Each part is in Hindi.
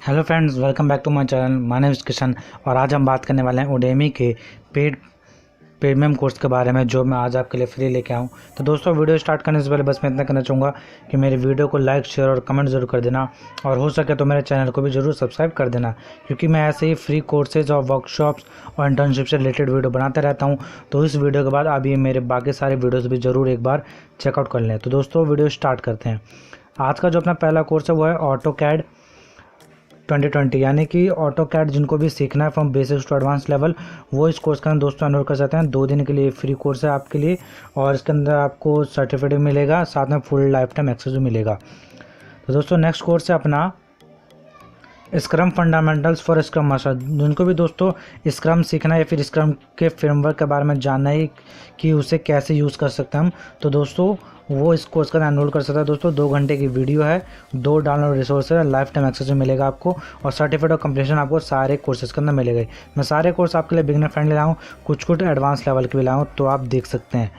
Hello friends, welcome back to my channel. My name is Kishan और आज हम बात करने वाले हैं उडेमी के पेड प्रीमियम कोर्स के बारे में जो मैं आज आपके लिए फ्री लेके आऊँ। तो दोस्तों, वीडियो स्टार्ट करने से पहले बस मैं इतना कहना चाहूँगा कि मेरी वीडियो को लाइक, शेयर और कमेंट ज़रूर कर देना और हो सके तो मेरे चैनल को भी ज़रूर सब्सक्राइब कर देना, क्योंकि मैं ऐसे ही फ्री कोर्सेज और वर्कशॉप्स और इंटर्नशिप से रिलेटेड वीडियो बनाते रहता हूँ। तो इस वीडियो के बाद आप ये मेरे बाकी सारे वीडियोज़ भी ज़रूर एक बार चेकआउट कर लें। तो दोस्तों, वीडियो स्टार्ट करते हैं। आज का जो अपना पहला कोर्स है वो है ऑटोकैड 2020, यानी कि ऑटो कैड जिनको भी सीखना है from basics to advance level, वो इस कोर्स का दोस्तों एनरोल कर सकते हैं। 2 दिन के लिए फ्री कोर्स है आपके लिए और इसके अंदर आपको सर्टिफिकेट मिलेगा, साथ में फुल लाइफ टाइम एक्सेस भी मिलेगा। तो दोस्तों, नेक्स्ट कोर्स है अपना scrum fundamentals for scrum master. जिनको भी दोस्तों स्क्रम सीखना है या फिर स्क्रम के फ्रेमवर्क के बारे में जानना है कि उसे कैसे यूज़ कर सकते हैं हम, तो दोस्तों वो इस कोर्स का एनरोल कर सकता है। दोस्तों 2 घंटे की वीडियो है, 2 डाउनलोड रिसोर्स है, लाइफ टाइम एक्सेस मिलेगा आपको और सर्टिफिकेट ऑफ कंप्लीशन आपको सारे कोर्सेज के अंदर मिलेगा। मैं सारे कोर्स आपके लिए बिगिनर फ्रेंडली लाऊँ, कुछ एडवांस लेवल के भी लाऊँ, तो आप देख सकते हैं।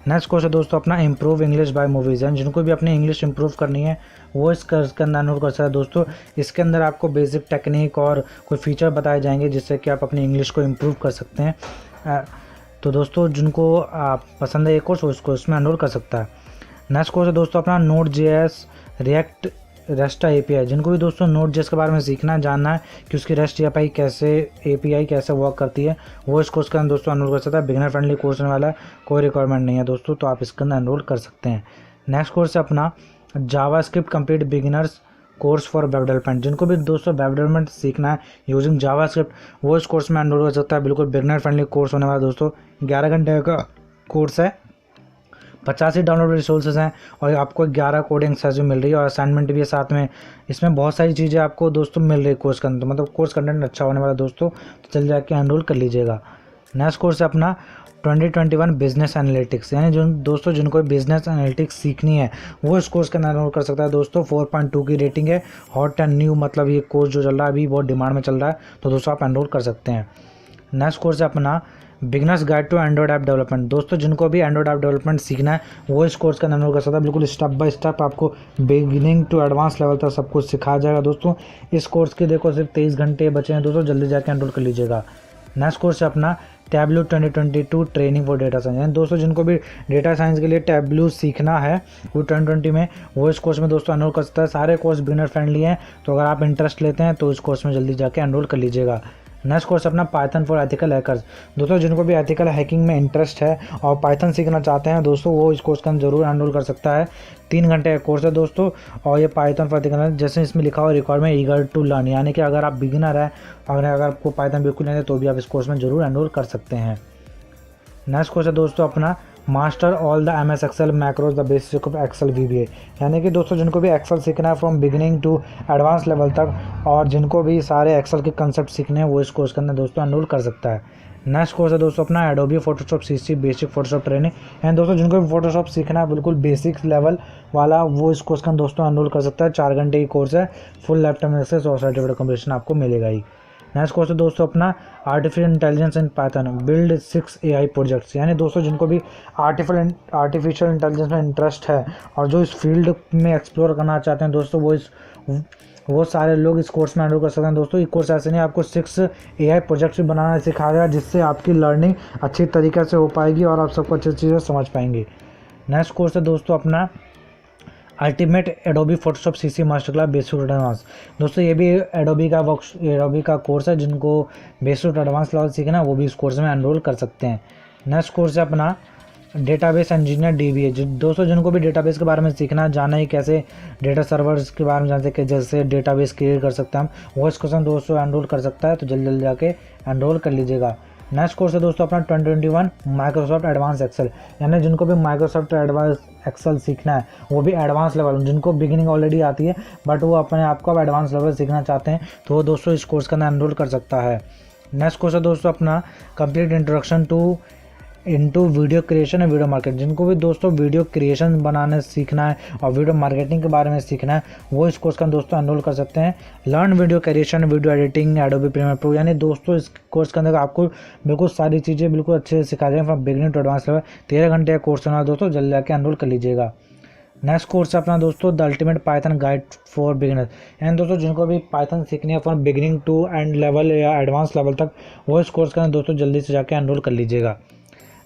नेक्स्ट कोर्स है दोस्तों अपना improve English by movies. And जिनको भी अपनी इंग्लिश इंप्रूव करनी है वो इस कोर्स के अंदर एनरोल कर सकते हैं। दोस्तों इसके अंदर आपको बेसिक टेक्निक और कोई फीचर बताए जाएंगे जिससे कि आप अपनी इंग्लिश को इम्प्रूव कर सकते हैं। तो दोस्तों जिनको पसंद है ये कोर्स, वो इस कोर्स में एनरोल कर सकता है। नेक्स्ट कोर्स है दोस्तों अपना Node.js रिएक्ट रेस्ट API। जिनको भी दोस्तों Node.js के बारे में सीखना है, जानना है कि उसकी रेस्ट API कैसे वर्क करती है, वो इस कोर्स के अंदर दोस्तों एनरोल कर सकता है। बिगिनर फ्रेंडली कोर्स होने वाला है, कोई रिक्वायरमेंट नहीं है दोस्तों, तो आप इसके अंदर एनरोल कर सकते हैं। नेक्स्ट कोर्स है अपना JavaScript complete beginners course for web development. जिनको भी दोस्तों वेब डेवलपमेंट सीखना है यूजिंग जावास्क्रिप्ट, वो इस कोर्स में एनरोल कर सकता है। बिल्कुल बिगिनर फ्रेंडली कोर्स होने वाला है दोस्तों। 11 घंटे का कोर्स है, 85 डाउनलोड रिसोर्सेज हैं और आपको 11 कोडिंग एक्सरसाइज भी मिल रही है और असाइनमेंट भी है साथ में। इसमें बहुत सारी चीज़ें आपको दोस्तों मिल रही है कोर्स के अंदर, मतलब कोर्स कंटेंट अच्छा होने वाला दोस्तों, तो चल जाके एनरोल कर लीजिएगा। नेक्स्ट कोर्स है अपना 2021 बिजनेस एनालिटिक्स, यानी जो दोस्तों जिनको बिजनेस एनालिटिक्स सीखनी है वो इस कोर्स का एनरोल कर सकता है। दोस्तों 4.2 की रेटिंग है, हॉट एंड न्यू, मतलब ये कोर्स जो चल रहा है अभी बहुत डिमांड में चल रहा है, तो दोस्तों आप एनरोल कर सकते हैं। नेक्स्ट कोर्स है अपना beginners guide to android app development. दोस्तों जिनको भी एंड्रॉइड ऐप डेवलपमेंट सीखना है वो इस कोर्स का एनरोल कर सकता है। बिल्कुल स्टेप बाय स्टेप आपको बिगिनिंग टू एडवांस लेवल तक सब कुछ सिखाया जाएगा। दोस्तों इस कोर्स के देखो सिर्फ 23 घंटे बचे हैं दोस्तों, जल्दी जाके एनरोल कर लीजिएगा। नेक्स्ट कोर्स है अपना tableau 2022 training for data science. यानी दोस्तों जिनको भी डेटा साइंस के लिए टेबलू सीखना है वो 2020 में, वो इस कोर्स में दोस्तों एनरोल कर सकता है। सारे कोर्स बिगिनर फ्रेंडली हैं, तो अगर आप इंटरेस्ट लेते हैं तो इस कोर्स में जल्दी जाके एनरोल कर लीजिएगा। नेक्स्ट कोर्स अपना पाइथन फॉर एथिकल हैकर्स। दोस्तों जिनको भी एथिकल हैकिंग में इंटरेस्ट है और पाइथन सीखना चाहते हैं दोस्तों, वो इस कोर्स का जरूर एनरोल कर सकता है। 3 घंटे का कोर्स है दोस्तों और ये पाइथन फॉर एथिकल, जैसे इसमें लिखा हुआ रिक्वायरमेंट ईगर टू लर्न, यानी कि अगर आप बिगिनर है और अगर आपको पाइथन बिल्कुल नहीं है तो भी आप इस कोर्स में जरूर एनरोल कर सकते हैं। नेक्स्ट कोर्स है दोस्तों अपना master all the MS excel macros the basic of excel VBA। यानी कि दोस्तों जिनको भी एक्सेल सीखना है from beginning to advance level तक और जिनको भी सारे एक्सेल के कंसेप्ट सीखने हैं वो इस कोर्स के अंदर दोस्तों एनरोल कर सकता है। नेक्स्ट कोर्स है दोस्तों अपना Adobe Photoshop CC basic Photoshop training. And दोस्तों जिनको भी फोटोशॉप सीखना है बिल्कुल बेसिक लेवल वाला, वो इस कोर्स का दोस्तों एनरोल कर सकता है। 4 घंटे की कोर्स है, फुल लाइफ टाइम एक्सेस और सर्टिफिकेट कंप्लीशन आपको मिलेगा ही। नेक्स्ट कोर्स है दोस्तों अपना artificial intelligence in Python build 6 AI projects. यानी दोस्तों जिनको भी आर्टिफिशियल इंटेलिजेंस में इंटरेस्ट है और जो इस फील्ड में एक्सप्लोर करना चाहते हैं दोस्तों, वो सारे लोग इस कोर्स में एनरोल कर सकते हैं। दोस्तों ये कोर्स ऐसे नहीं, आपको 6 AI प्रोजेक्ट्स भी बनाना सिखाएगा जिससे आपकी लर्निंग अच्छी तरीके से हो पाएगी और आप सबको अच्छी चीज़ें समझ पाएंगे। नेक्स्ट कोर्स है दोस्तों अपना ultimate Adobe Photoshop CC master class basic to advance. दोस्तों ये भी एडोबी का कोर्स है, जिनको बेसिक टू एडवांस लेवल सीखना है वो भी इस कोर्स में एनरोल कर सकते हैं। नेक्स्ट कोर्स है अपना डेटाबेस इंजीनियर DBA। दोस्तों जिनको भी डेटाबेस के बारे में सीखना है, जानना है कैसे डेटा सर्वर्स के बारे में जानते हैं कि जैसे डेटाबेस क्रिएट कर सकते हैं हम, वो इस कोर्स में दोस्तों एनरोल कर सकता है, तो जल्दी जाके एनरोल कर लीजिएगा। नेक्स्ट कोर्स है दोस्तों अपना 2021 माइक्रोसॉफ्ट एडवांस एक्सेल। यानी जिनको भी माइक्रोसॉफ्ट एडवांस एक्सेल सीखना है वो भी एडवांस लेवल, जिनको बिगिनिंग ऑलरेडी आती है बट वो अपने आप को अब एडवांस लेवल सीखना चाहते हैं, तो वो दोस्तों इस कोर्स का एनरोल कर सकता है। नेक्स्ट कोर्स है दोस्तों अपना complete introduction into video creation और वीडियो मार्केटिंग। जिनको भी दोस्तों वीडियो क्रिएशन बनाने सीखना है और वीडियो मार्केटिंग के बारे में सीखना है वो इस कोर्स का दोस्तों एनरोल कर सकते हैं। Learn video creation, video editing, Adobe Premiere Pro. यानी दोस्तों इस कोर्स के अंदर आपको बिल्कुल सारी चीज़ें बिल्कुल अच्छे से सिखा जाएंगे from beginning to advance level. 13 घंटे का कोर्स होना दोस्तों, जल्दी जाके एनरोल कर लीजिएगा। नेक्स्ट कोर्स है अपना दोस्तों the ultimate Python guide for beginner, यानी दोस्तों जिनको भी पाइथन सीखनी है from beginning to end level या एडवांस लेवल तक, वो इस कोर्स का दोस्तों जल्दी से जाके एनरोल कर लीजिएगा।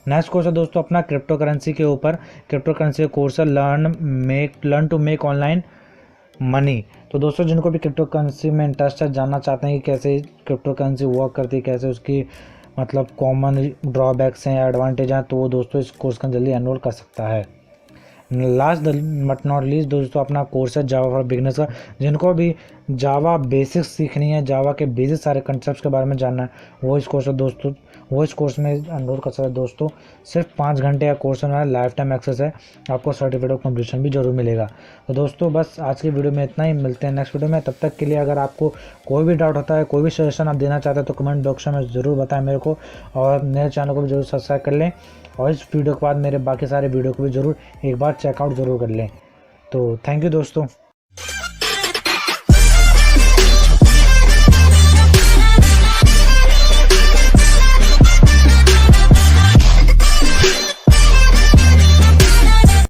नेक्स्ट कोर्स है दोस्तों अपना क्रिप्टो करेंसी के ऊपर, क्रिप्टो करेंसी का कोर्स है learn to make online money. तो दोस्तों जिनको भी क्रिप्टो करेंसी में इंटरेस्ट है, जानना चाहते हैं कि कैसे क्रिप्टो करेंसी वर्क करती है, कैसे उसकी मतलब कॉमन ड्रॉबैक्स हैं या एडवांटेज हैं, तो वो दोस्तों इस कोर्स का जल्दी एनरोल कर सकता है। लास्ट बट नॉट लीस्ट दोस्तों अपना कोर्स है जावा फॉर बिगिनर्स का, जिनको भी जावा बेसिक्स सीखनी है, जावा के बेसिक सारे कंसेप्ट के बारे में जानना है, वो इस कोर्स है दोस्तों, वो इस कोर्स में एनरोल कर सकते हैं दोस्तों। सिर्फ 5 घंटे का कोर्स है, लाइफ टाइम एक्सेस है, आपको सर्टिफिकेट ऑफ कंप्लीशन भी जरूर मिलेगा। तो दोस्तों बस आज की वीडियो में इतना ही, मिलते हैं नेक्स्ट वीडियो में। तब तक के लिए अगर आपको कोई भी डाउट होता है, कोई भी सजेशन आप देना चाहते हैं, तो कमेंट बॉक्स में ज़रूर बताएं मेरे को, और मेरे चैनल को भी जरूर सब्सक्राइब कर लें, और इस वीडियो के बाद मेरे बाकी सारे वीडियो को भी ज़रूर एक बार चेकआउट ज़रूर कर लें। तो थैंक यू दोस्तों।